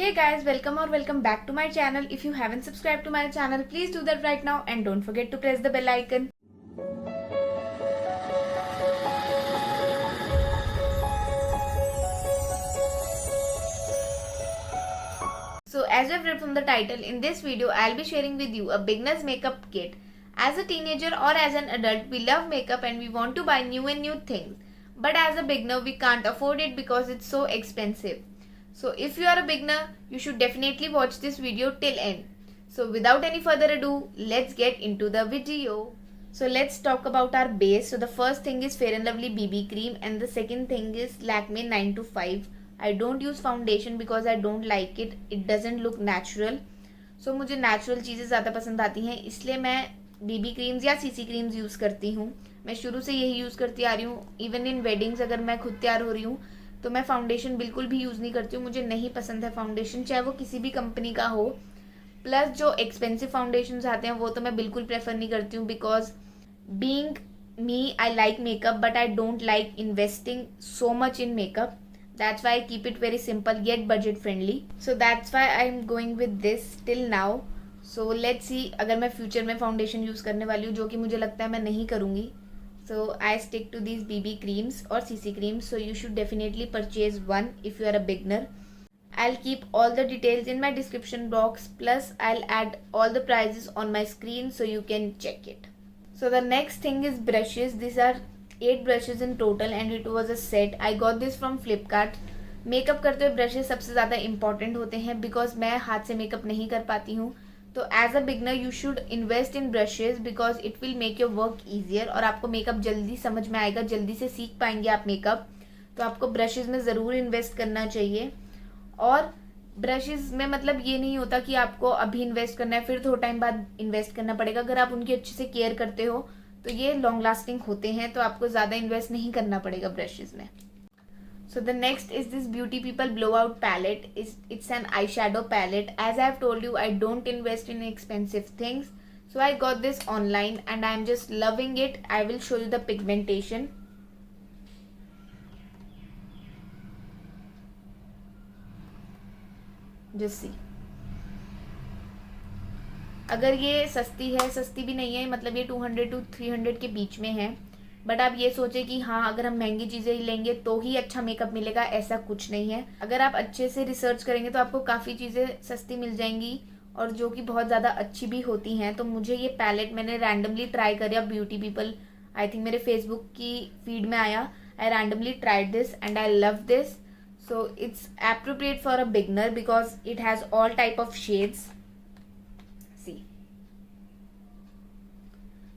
Hey guys, welcome back to my channel. If you haven't subscribed to my channel, please do that right now and don't forget to press the bell icon. So as you've read from the title, in this video I'll be sharing with you a beginner's makeup kit. As a teenager or as an adult, we love makeup and we want to buy new and new things. But as a beginner, we can't afford it because it's so expensive. So if you are a beginner, you should definitely watch this video till end. So without any further ado, let's get into the video. So let's talk about our base. So the first thing is Fair & Lovely BB cream and the second thing is Lakme 9 to 5. I don't use foundation because I don't like it. It doesn't look natural. So मुझे natural चीज़ें ज़्यादा पसंद आती हैं, इसलिए मैं BB creams या CC creams use करती हूँ. मैं शुरू से यही यूज़ करती आ रही हूँ. इवन इन वेडिंग्स अगर मैं खुद तैयार हो रही हूँ तो मैं फाउंडेशन बिल्कुल भी यूज़ नहीं करती हूँ. मुझे नहीं पसंद है फाउंडेशन, चाहे वो किसी भी कंपनी का हो. प्लस जो एक्सपेंसिव फाउंडेशन आते हैं वो तो मैं बिल्कुल प्रेफर नहीं करती हूँ because being me I like makeup but I don't like investing so much in makeup. That's why I keep it very simple yet budget friendly. So that's why I'm going with this till now. So let's see अगर मैं future में foundation use करने वाली हूँ, जो कि मुझे लगता है मैं नहीं करूँगी. So I stick to these BB creams or CC creams. So you should definitely purchase one if you are a beginner. I'll keep all the details in my description box. Plus I'll add all the prices on my screen so you can check it. So the next thing is brushes. These are 8 brushes in total and it was a set. I got this from Flipkart. Makeup करते हुए brushes सबसे ज़्यादा important होते हैं because मैं हाथ से makeup नहीं कर पाती हूँ. तो as a beginner you should invest in brushes because it will make your work easier और आपको मेकअप जल्दी समझ में आएगा, जल्दी से सीख पाएंगे आप मेकअप. तो आपको ब्रशेज में ज़रूर इन्वेस्ट करना चाहिए. और ब्रशेज में मतलब ये नहीं होता कि आपको अभी इन्वेस्ट करना है फिर थोड़ा टाइम बाद इन्वेस्ट करना पड़ेगा. अगर आप उनकी अच्छे से केयर करते हो तो ये लॉन्ग लास्टिंग होते हैं, तो आपको ज़्यादा इन्वेस्ट नहीं करना पड़ेगा ब्रशेज में. So the next is this beauty people blow out palette. It's an eye shadow palette. As I have told you I don't invest in expensive things. So I got this online and I am just loving it. I will show you the pigmentation. Just see. अगर ये सस्ती है, सस्ती भी नहीं है, मतलब ये 200 to 300 के बीच में है. बट आप ये सोचें कि हाँ अगर हम महंगी चीज़ें ही लेंगे तो ही अच्छा मेकअप मिलेगा, ऐसा कुछ नहीं है. अगर आप अच्छे से रिसर्च करेंगे तो आपको काफ़ी चीज़ें सस्ती मिल जाएंगी और जो कि बहुत ज़्यादा अच्छी भी होती हैं. तो मुझे ये पैलेट मैंने रैंडमली ट्राई करा. ब्यूटी पीपल आई थिंक मेरे फेसबुक की फीड में आया. I randomly tried this and I love this. So it's appropriate for a beginner because it has all type of shades.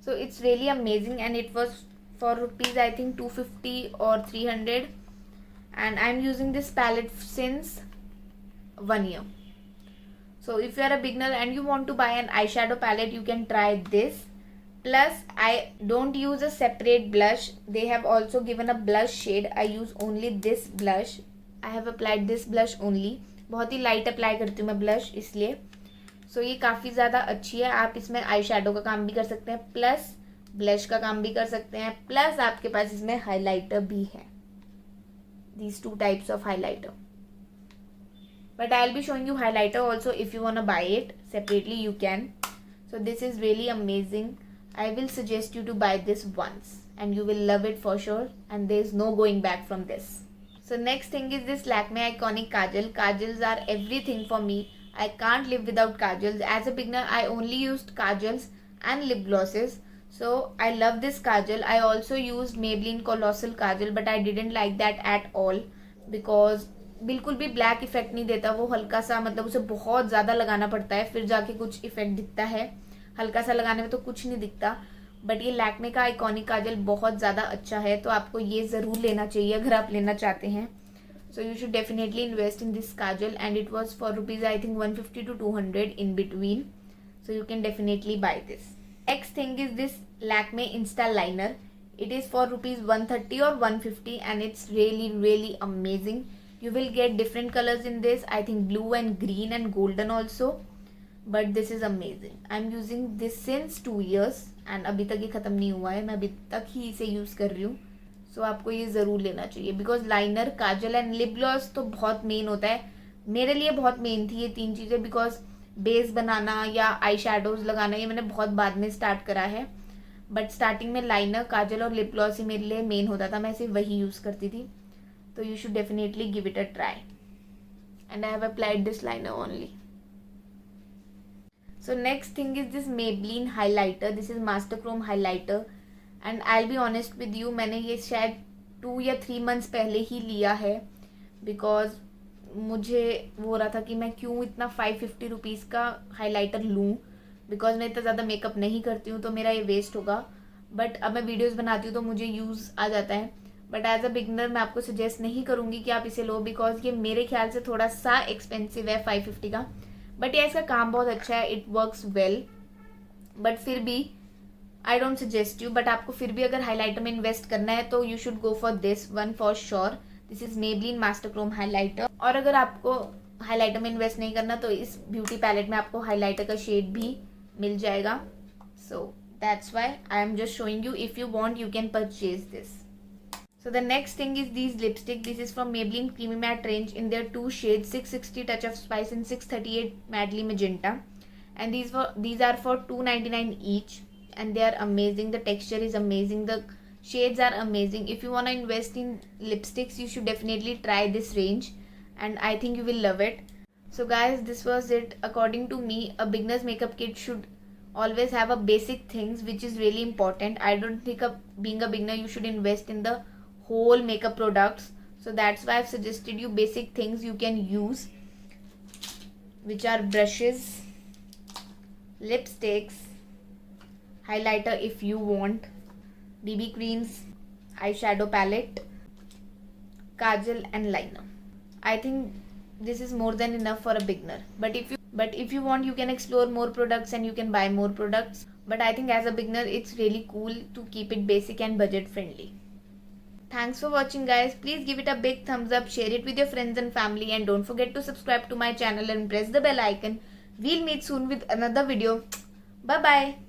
So it's really amazing and it was for rupees I think 250 or 300 and I'm using this palette since 1 year. So if you are a beginner and you want to buy an eyeshadow palette, you can try this. Plus I don't use a separate blush. They have also given a blush shade. I use only this blush. I have applied this blush only. बहुत ही light apply करती हूँ मैं blush, इसलिए. सो ये काफ़ी ज़्यादा अच्छी है. आप इसमें आई शेडो का काम भी कर सकते हैं प्लस ब्लश का काम भी कर सकते हैं प्लस आपके पास इसमें हाइलाइटर भी है. These 2 types of highlighter. But I will be showing you highlighter also. If you want to buy it separately you can. So this is really amazing. I will suggest you to buy this once and you will love it for sure and there is no going back from this. So next thing is this Lakme iconic kajal. Kajals are everything for me. I can't live without kajals. As a beginner, I only used kajals and lip glosses. So I love this kajal. I also used Maybelline Colossal Kajal, but I didn't like that at all because बिल्कुल भी black effect नहीं देता वो. हल्का सा मतलब उसे बहुत ज़्यादा लगाना पड़ता है फिर जाके कुछ इफेक्ट दिखता है. हल्का सा लगाने में तो कुछ नहीं दिखता. बट ये लैक्मे का आइकॉनिक काजल बहुत ज़्यादा अच्छा है, तो आपको ये ज़रूर लेना चाहिए अगर आप लेना चाहते हैं. So you should definitely invest in this kajal and it was for rupees I think 150 to 200 in between. So you can definitely buy this. Next thing is this Lakme Insta Liner. It is for rupees 130 or 150 and it's really amazing. You will get different colors in this. I think blue and green and golden also. But this is amazing. I'm using this since 2 years and अभी तक ये ख़त्म नहीं हुआ है. मैं अभी तक ही इसे यूज़ कर रही हूँ. सो आपको ये ज़रूर लेना चाहिए because liner, Kajal and lip gloss तो बहुत मेन होता है. मेरे लिए बहुत मेन थी ये 3 चीज़ें, बिकॉज बेस बनाना या आई शेडोज लगाना ये मैंने बहुत बाद में स्टार्ट करा है, बट स्टार्टिंग में लाइनर, काजल और लिप ग्लॉस ही मेरे लिए मेन होता था, मैं सिर्फ वही यूज़ करती थी. तो you should definitely give it a try. And I have applied this liner only. So next thing is this Maybelline highlighter. This is Master Chrome highlighter. And I'll be honest with you, मैंने ये शायद 2 या 3 months पहले ही लिया है, because मुझे वो हो रहा था कि मैं क्यों इतना 550 रुपीज़ का हाइलाइटर लूँ, बिकॉज मैं इतना ज़्यादा मेकअप नहीं करती हूँ तो मेरा ये वेस्ट होगा. बट अब मैं वीडियोज़ बनाती हूँ तो मुझे यूज़ आ जाता है. बट एज अ बिगनर मैं आपको सजेस्ट नहीं करूँगी कि आप इसे लो, बिकॉज ये मेरे ख्याल से थोड़ा सा एक्सपेंसिव है 550 का. बट ये इसका काम बहुत अच्छा है, इट वर्क्स वेल. बट फिर भी I don't suggest you. But आपको फिर भी अगर हाइलाइटर में इन्वेस्ट करना है तो you should go for this one for sure. This is Maybelline master Chrome highlighter. और अगर आपको हाइलाइटर में इन्वेस्ट नहीं करना तो इस ब्यूटी पैलेट में आपको हाइलाइटर का शेड भी मिल जाएगा. So that's why I am just showing you. If you want you can purchase this. So the next thing is these lipstick. This is from Maybelline Creamy Matte range in their 2 shades, 660 Touch of Spice and 638 Madly Magenta. And these are for $2.99 each, and they are amazing. The texture is amazing. The shades are amazing. If you want to invest in lipsticks, you should definitely try this range, and I think you will love it. So guys, this was it. According to me, a beginner's makeup kit should always have a basic things, which is really important. I don't think being a beginner you should invest in the whole makeup products. So that's why I've suggested you basic things you can use, which are brushes, lipsticks, highlighter if you want, BB creams, eyeshadow palette, kajal and liner. I think this is more than enough for a beginner. But if you want, you can explore more products and you can buy more products. But I think as a beginner it's really cool to keep it basic and budget friendly. Thanks for watching guys. Please give it a big thumbs up, share it with your friends and family, and don't forget to subscribe to my channel and press the bell icon. We'll meet soon with another video. Bye bye.